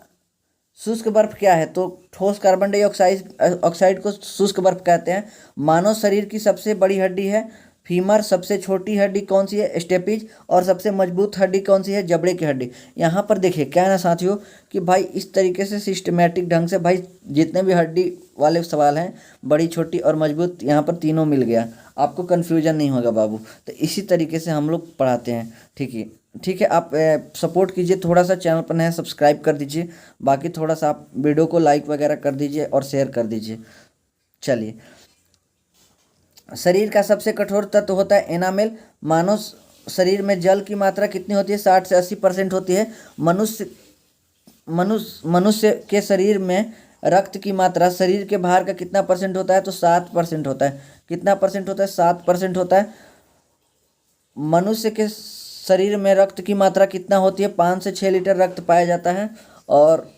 Speaker 1: शुष्क बर्फ क्या है? तो ठोस कार्बन डाइऑक्साइड को शुष्क बर्फ कहते हैं। मानव शरीर की सबसे बड़ी हड्डी है फीमर। सबसे छोटी हड्डी कौन सी है? स्टेपिज। और सबसे मजबूत हड्डी कौन सी है? जबड़े की हड्डी। यहाँ पर देखिए क्या है ना साथियों, कि भाई इस तरीके से सिस्टमेटिक ढंग से भाई जितने भी हड्डी वाले सवाल हैं, बड़ी, छोटी और मजबूत, यहाँ पर तीनों मिल गया, आपको कन्फ्यूजन नहीं होगा बाबू। तो इसी तरीके से हम लोग पढ़ाते हैं, ठीक है। आप सपोर्ट कीजिए, थोड़ा सा चैनल पर नया सब्सक्राइब कर दीजिए, बाकी थोड़ा सा आप वीडियो को लाइक वगैरह कर दीजिए और शेयर कर दीजिए। चलिए, शरीर का सबसे कठोर तत्व होता है एनामेल। मानव शरीर में जल की मात्रा कितनी होती है? 60 से 80% होती है। मनुष्य के शरीर में रक्त की मात्रा शरीर के भार का कितना परसेंट होता है? तो 7% होता है। कितना परसेंट होता है? 7% होता है। मनुष्य के शरीर में रक्त की मात्रा कितना होती है? 5 से 6 लीटर रक्त पाया जाता है। और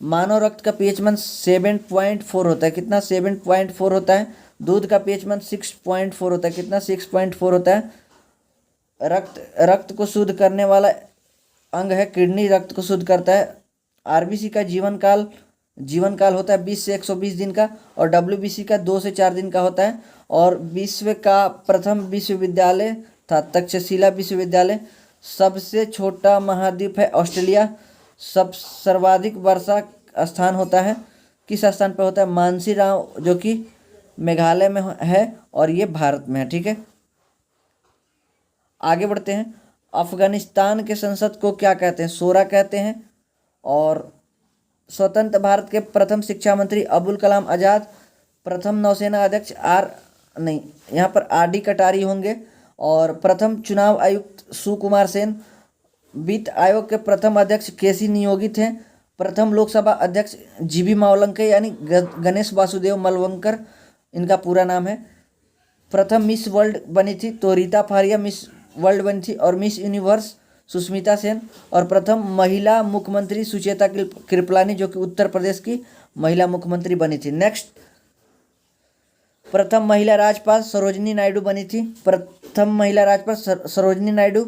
Speaker 1: मानव रक्त का पीएच मान 7.4 होता है। कितना? 7.4 होता है। दूध का पीएच मान 6.4 होता है। कितना? 6.4 होता है। रक्त को शुद्ध करने वाला अंग है किडनी, रक्त को शुद्ध करता है। आरबीसी का जीवन काल होता है 20 से 120 दिन का, और डब्ल्यूबीसी का 2 से 4 दिन का होता है। और विश्व का प्रथम विश्वविद्यालय था तक्षशिला विश्वविद्यालय। सबसे छोटा महाद्वीप है ऑस्ट्रेलिया। सर्वाधिक वर्षा स्थान होता है, किस स्थान पर होता है? मानसीराम, जो कि मेघालय में है, और ये भारत में है। ठीक है, आगे बढ़ते हैं। अफगानिस्तान के संसद को क्या कहते हैं? शोरा कहते हैं। और स्वतंत्र भारत के प्रथम शिक्षा मंत्री अबुल कलाम आज़ाद। प्रथम नौसेना अध्यक्ष यहाँ पर आर.डी. कटारी होंगे। और प्रथम चुनाव आयुक्त सुकुमार सेन। वित्त आयोग के प्रथम अध्यक्ष केसी नियोगित हैं। प्रथम लोकसभा अध्यक्ष जीबी मावलंकर यानी गणेश वासुदेव मलवंकर इनका पूरा नाम है। प्रथम मिस वर्ल्ड बनी थी तो रीता फारिया मिस वर्ल्ड बनी थी। और मिस यूनिवर्स सुष्मिता सेन। और प्रथम महिला मुख्यमंत्री सुचेता कृपलानी, जो कि उत्तर प्रदेश की महिला मुख्यमंत्री बनी थी। नेक्स्ट, प्रथम महिला राज्यपाल सरोजिनी नायडू बनी थी। प्रथम महिला राज्यपाल सरोजिनी नायडू,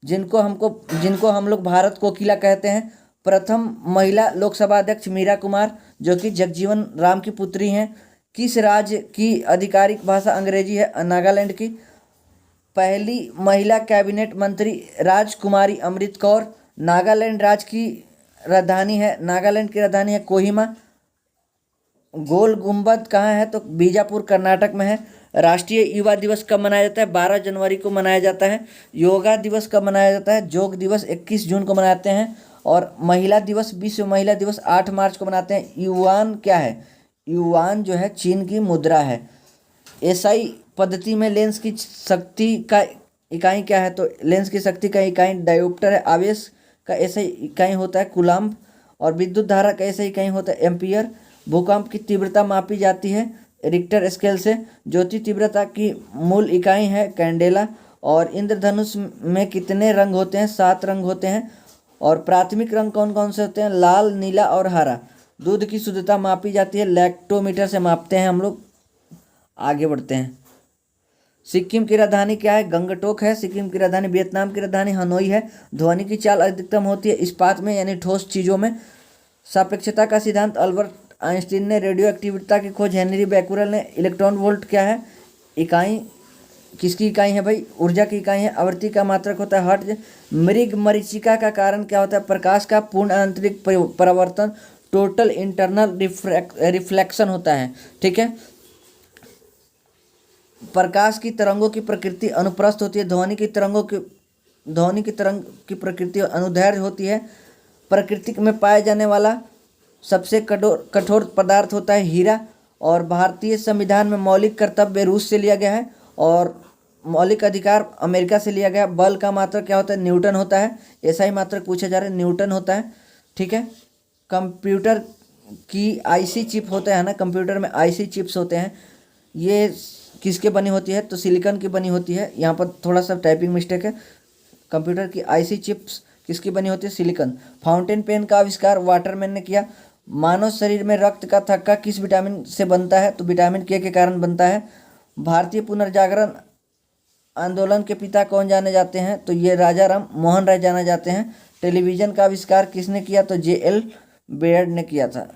Speaker 1: जिनको हम लोग भारत कोकिला कहते हैं। प्रथम महिला लोकसभा अध्यक्ष मीरा कुमार, जो कि जगजीवन राम की पुत्री हैं। किस राज्य की आधिकारिक भाषा अंग्रेजी है? नागालैंड की। पहली महिला कैबिनेट मंत्री राजकुमारी अमृत कौर। नागालैंड की राजधानी है कोहिमा। गोल गुंबद कहाँ है? तो बीजापुर कर्नाटक में है। राष्ट्रीय युवा दिवस कब मनाया जाता है? 12 जनवरी को मनाया जाता है। योगा दिवस कब मनाया जाता है? योग दिवस 21 जून को मनाते हैं। और महिला दिवस, विश्व महिला दिवस 8 मार्च को मनाते हैं। युआन क्या है? युआन जो है चीन की मुद्रा है। एसआई पद्धति में लेंस की शक्ति का इकाई क्या है? तो लेंस की शक्ति का इकाई डायोप्टर है। आवेश का एसआई इकाई होता है कूलम्ब। और विद्युत धारा का एसआई इकाई होता है एम्पियर। भूकंप की तीव्रता मापी जाती है रिक्टर स्केल से। ज्योति तीव्रता की मूल इकाई है कैंडेला। और इंद्रधनुष में कितने रंग होते हैं? 7 रंग होते हैं। और प्राथमिक रंग कौन कौन से होते हैं? लाल, नीला और हरा। दूध की शुद्धता मापी जाती है लैक्टोमीटर से मापते हैं हम लोग। आगे बढ़ते हैं। सिक्किम की राजधानी क्या है? गंगटोक है सिक्किम की राजधानी। वियतनाम की राजधानी हनोई है। ध्वनि की चाल अधिकतम होती है इस्पात में यानी ठोस चीज़ों में। सापेक्षता का सिद्धांत अल्बर्ट आइंस्टीन ने। रेडियो एक्टिविटी की खोज हेनरी बैकुरल ने। इलेक्ट्रॉन वोल्ट क्या है? इकाई, किसकी इकाई है भाई? ऊर्जा की इकाई है। आवृत्ति का मात्रक होता है हर्ट्ज। मृग मरीचिका का कारण क्या होता है? प्रकाश का पूर्ण आंतरिक परावर्तन, टोटल इंटरनल रिफ्लेक्शन होता है। ठीक है, प्रकाश की तरंगों की प्रकृति अनुप्रस्थ होती है। ध्वनि की तरंग की प्रकृति अनुदैर्घ्य होती है। प्रकृति में पाया जाने वाला सबसे कठोर पदार्थ होता है हीरा। और भारतीय संविधान में मौलिक कर्तव्य रूस से लिया गया है और मौलिक अधिकार अमेरिका से लिया गया। बल का मात्रक क्या होता है? न्यूटन होता है। ऐसा ही मात्रक पूछा जा रहा है, न्यूटन होता है। ठीक है, कंप्यूटर की आईसी चिप होता है ना, कंप्यूटर में आईसी चिप्स होते हैं। ये किसके बनी होती है? तो सिलिकॉन की बनी होती है। यहाँ पर थोड़ा सा टाइपिंग मिस्टेक है। कंप्यूटर की आईसी चिप्स किसकी बनी होती है? सिलिकॉन। फाउंटेन पेन का आविष्कार वाटरमैन ने किया। मानव शरीर में रक्त का थक्का किस विटामिन से बनता है? तो विटामिन के कारण बनता है। भारतीय पुनर्जागरण आंदोलन के पिता कौन जाने जाते हैं? तो ये राजा राम मोहन राय जाने जाते हैं। टेलीविज़न का आविष्कार किसने किया? तो जे.एल. बेयर्ड ने किया था।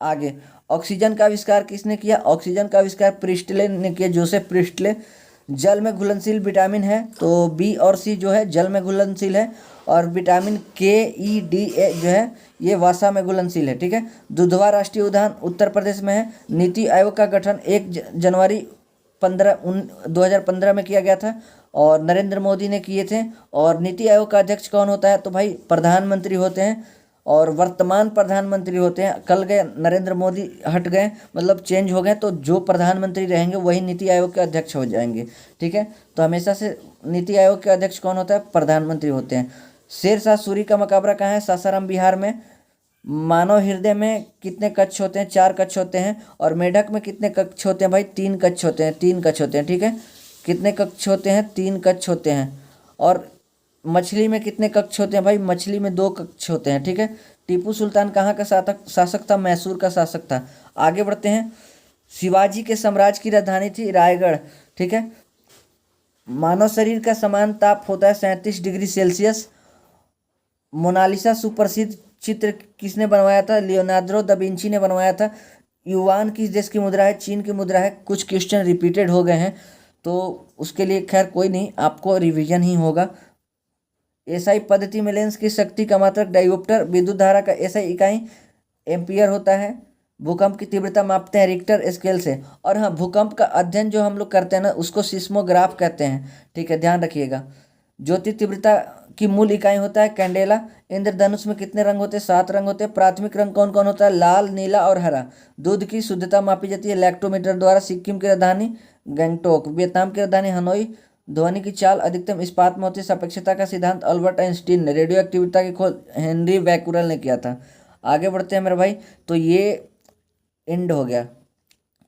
Speaker 1: आगे, ऑक्सीजन का आविष्कार किसने किया? ऑक्सीजन का आविष्कार प्रिस्टले ने किया, जोसेफ प्रिस्टले। जल में घुलनशील विटामिन है तो बी और सी जो है जल में घुलनशील है। और विटामिन के, ई, डी, ए जो है ये वसा में घुलनशील है। ठीक है, दुधवा राष्ट्रीय उद्यान उत्तर प्रदेश में है। नीति आयोग का गठन 1 जनवरी 2015 में किया गया था और नरेंद्र मोदी ने किए थे। और नीति आयोग का अध्यक्ष कौन होता है? तो भाई प्रधानमंत्री होते हैं और वर्तमान प्रधानमंत्री होते हैं। कल गए नरेंद्र मोदी, हट गए मतलब चेंज हो गए, तो जो प्रधानमंत्री रहेंगे वही नीति आयोग के अध्यक्ष हो जाएंगे। ठीक है, तो हमेशा से नीति आयोग के अध्यक्ष कौन होता है? प्रधानमंत्री होते हैं। शेरशाह सूरी का मकबरा कहाँ है? सासाराम बिहार में। मानव हृदय में कितने कक्ष होते हैं? 4 कक्ष होते हैं। और मेढक में कितने कक्ष होते हैं भाई? 3 कक्ष होते हैं। 3 कक्ष होते हैं। ठीक है, कितने कक्ष होते हैं? 3 कक्ष होते हैं। और मछली में कितने कक्ष होते हैं भाई? मछली में 2 कक्ष होते हैं। ठीक है, टीपू सुल्तान कहाँ का शासक था? मैसूर का शासक था। आगे बढ़ते हैं। शिवाजी के साम्राज्य की राजधानी थी रायगढ़। ठीक है, मानव शरीर का समान ताप होता है 37 डिग्री सेल्सियस। मोनालिसा सुप्रसिद्ध चित्र किसने बनवाया था? लियोनार्डो दा विंची ने बनवाया था। युवान किस देश की मुद्रा है? चीन की मुद्रा है। कुछ क्वेश्चन रिपीटेड हो गए हैं तो उसके लिए खैर कोई नहीं, आपको रिवीजन ही होगा। एसआई पद्धति में लेंस की शक्ति का मात्रक डायोप्टर। विद्युत धारा का एसआई इकाई एम्पियर होता है। भूकंप की तीव्रता मापते हैं रिक्टर स्केल से। और हाँ, भूकंप का अध्ययन जो हम लोग करते हैं ना, उसको सिस्मोग्राफ कहते हैं। ठीक है, ध्यान रखिएगा। ज्योति तीव्रता की मूल इकाई होता है कैंडेला। इंद्रधनुष में कितने रंग होते हैं? 7 रंग होते हैं। प्राथमिक रंग कौन कौन होता है? लाल, नीला और हरा। दूध की शुद्धता मापी जाती है लैक्टोमीटर द्वारा। सिक्किम की राजधानी गंगटोक। वियतनाम की राजधानी हनोई। ध्वनि की चाल अधिकतम इस्पात में होती है। सापेक्षता का सिद्धांत अल्बर्ट आइंस्टीन ने। रेडियो एक्टिविटी की खोज हेनरी बैक्यूरेल ने किया था। आगे बढ़ते हैं मेरे भाई। तो ये एंड हो गया,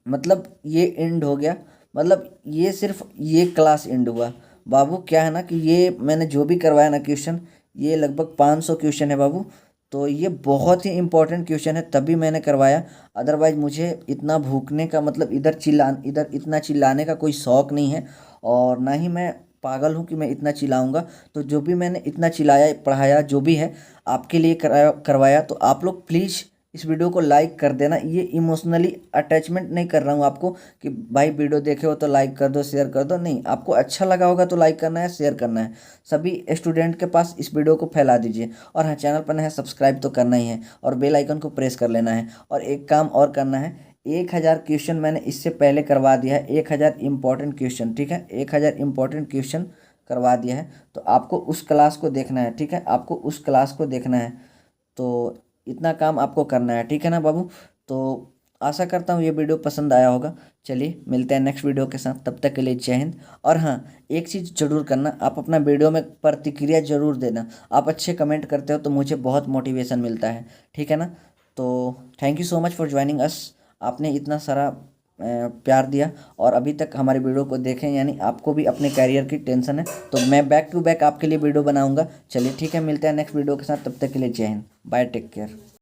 Speaker 1: मतलब ये एंड हो गया, मतलब ये सिर्फ ये क्लास एंड हुआ बाबू। क्या है ना कि ये मैंने जो भी करवाया ना क्वेश्चन, ये लगभग 500 क्वेश्चन है बाबू। तो ये बहुत ही इंपॉर्टेंट क्वेश्चन है, तभी मैंने करवाया। अदरवाइज मुझे इतना भूखने का, मतलब इधर इतना चिल्लाने का कोई शौक नहीं है, और ना ही मैं पागल हूँ कि मैं इतना चिल्लाऊंगा। तो जो भी मैंने इतना चिल्लाया, पढ़ाया, जो भी है आपके लिए करवाया, तो आप लोग प्लीज़ इस वीडियो को लाइक कर देना। ये इमोशनली अटैचमेंट नहीं कर रहा हूँ आपको कि भाई वीडियो देखे हो तो लाइक कर दो, शेयर कर दो, नहीं। आपको अच्छा लगा होगा तो लाइक करना है, शेयर करना है। सभी स्टूडेंट के पास इस वीडियो को फैला दीजिए। और हाँ, चैनल पर नया है, सब्सक्राइब तो करना ही है, और बेल आइकन को प्रेस कर लेना है। और एक काम और करना है, 1000 क्वेश्चन मैंने इससे पहले करवा दिया है। 1000 इंपॉर्टेंट क्वेश्चन, ठीक है, 1000 इंपॉर्टेंट क्वेश्चन करवा दिया है। तो आपको उस क्लास को देखना है, ठीक है, आपको उस क्लास को देखना है। तो इतना काम आपको करना है, ठीक है ना बाबू। तो आशा करता हूँ ये वीडियो पसंद आया होगा। चलिए मिलते हैं नेक्स्ट वीडियो के साथ, तब तक के लिए जय हिंद। और हाँ, एक चीज़ जरूर करना, आप अपना वीडियो में प्रतिक्रिया जरूर देना। आप अच्छे कमेंट करते हो तो मुझे बहुत मोटिवेशन मिलता है, ठीक है ना। तो thank you so much for joining us. आपने इतना सारा प्यार दिया और अभी तक हमारे वीडियो को देखें, यानी आपको भी अपने कैरियर की टेंशन है, तो मैं बैक टू बैक आपके लिए वीडियो बनाऊंगा। चलिए ठीक है, मिलते हैं नेक्स्ट वीडियो के साथ, तब तक के लिए जय हिंद, बाय, टेक केयर।